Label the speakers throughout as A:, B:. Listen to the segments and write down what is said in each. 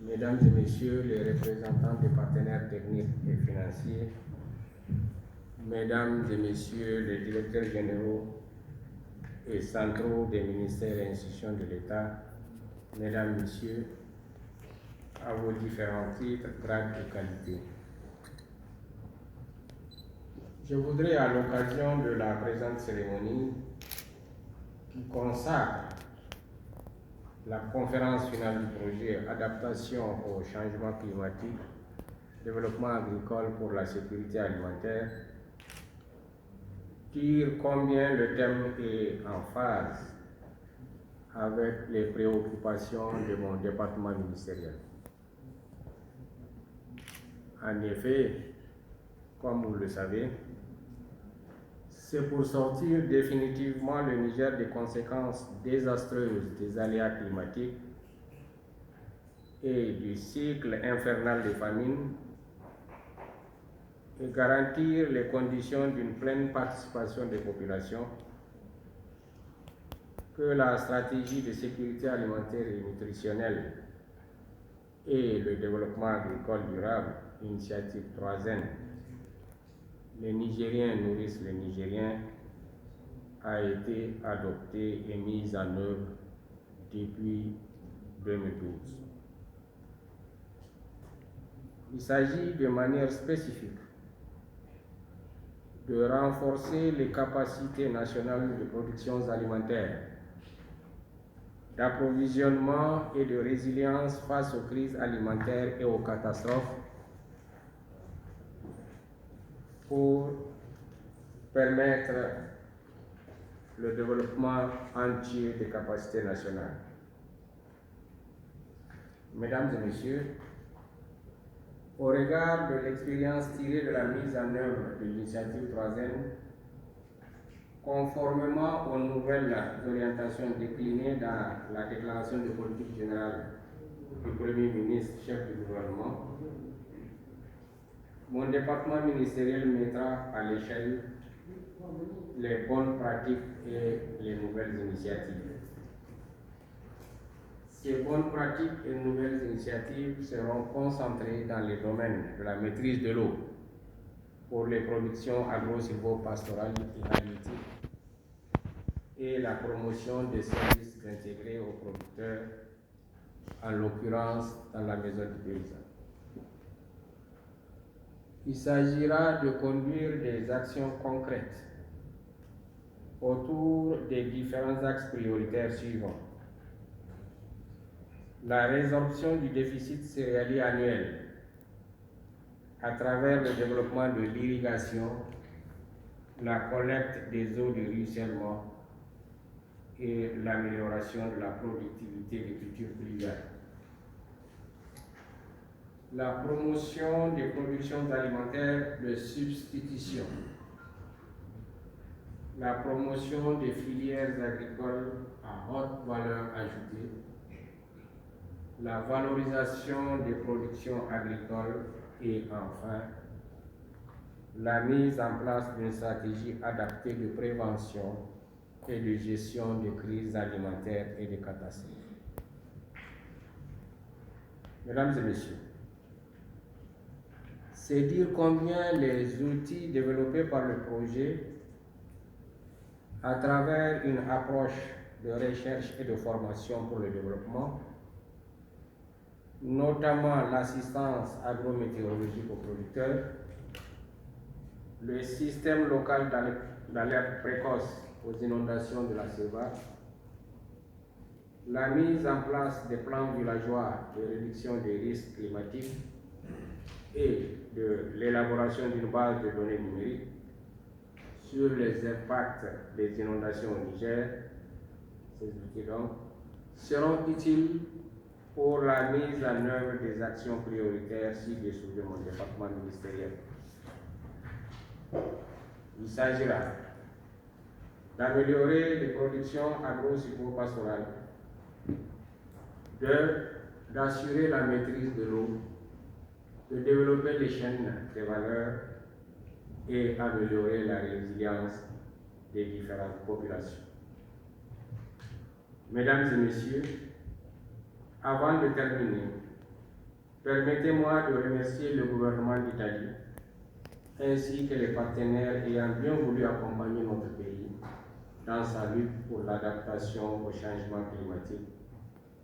A: Mesdames et Messieurs les représentants des partenaires techniques et financiers, Mesdames et Messieurs les directeurs généraux et centraux des ministères et institutions de l'État, Mesdames, Messieurs, à vos différents titres, grades et qualités. Je voudrais, à l'occasion de la présente cérémonie qui consacre la conférence finale du projet Adaptation au changement climatique, développement agricole pour la sécurité alimentaire, dire combien le thème est en phase avec les préoccupations de mon département ministériel. En effet, comme vous le savez, c'est pour sortir définitivement le Niger des conséquences désastreuses des aléas climatiques et du cycle infernal des famines et garantir les conditions d'une pleine participation des populations que la stratégie de sécurité alimentaire et nutritionnelle et le développement agricole durable, initiative 3N, les Nigériens nourrissent les Nigériens, a été adoptée et mise en œuvre depuis 2012. Il s'agit de manière spécifique de renforcer les capacités nationales de production alimentaire, d'approvisionnement et de résilience face aux crises alimentaires et aux catastrophes pour permettre le développement entier des capacités nationales. Mesdames et Messieurs, au regard de l'expérience tirée de la mise en œuvre de l'initiative 3N, conformément aux nouvelles orientations déclinées dans la déclaration de politique générale du Premier ministre, chef du gouvernement, mon département ministériel mettra à l'échelle les bonnes pratiques et les nouvelles initiatives. Ces bonnes pratiques et nouvelles initiatives seront concentrées dans les domaines de la maîtrise de l'eau pour les productions agro-silvopastorales et halieutiques et la promotion des services intégrés aux producteurs, en l'occurrence dans la maison du paysan. Il s'agira de conduire des actions concrètes autour des différents axes prioritaires suivants. La résorption du déficit céréalier annuel à travers le développement de l'irrigation, la collecte des eaux de ruissellement et l'amélioration de la productivité des cultures pluviales. La promotion des productions alimentaires de substitution, la promotion des filières agricoles à haute valeur ajoutée, la valorisation des productions agricoles et enfin la mise en place d'une stratégie adaptée de prévention et de gestion des crises alimentaires et des catastrophes. Mesdames et Messieurs, c'est dire combien les outils développés par le projet à travers une approche de recherche et de formation pour le développement, notamment l'assistance agrométéorologique aux producteurs, le système local d'alerte précoce aux inondations de la SEVA, la mise en place des plans villageois de réduction des risques climatiques et de l'élaboration d'une base de données numériques sur les impacts des inondations au Niger. Ces outils donc seront utiles pour la mise en œuvre des actions prioritaires ci-dessous de mon département ministériel. Il s'agira d'améliorer les productions agro-silvopastorales, d'assurer la maîtrise de l'eau, de développer les chaînes de valeur et améliorer la résilience des différentes populations. Mesdames et Messieurs, avant de terminer, Permettez-moi de remercier le gouvernement d'Italie ainsi que les partenaires ayant bien voulu accompagner notre pays dans sa lutte pour l'adaptation au changement climatique,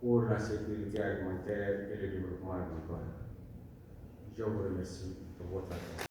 A: pour la sécurité alimentaire et le développement agricole. Je vous remercie de votre attention.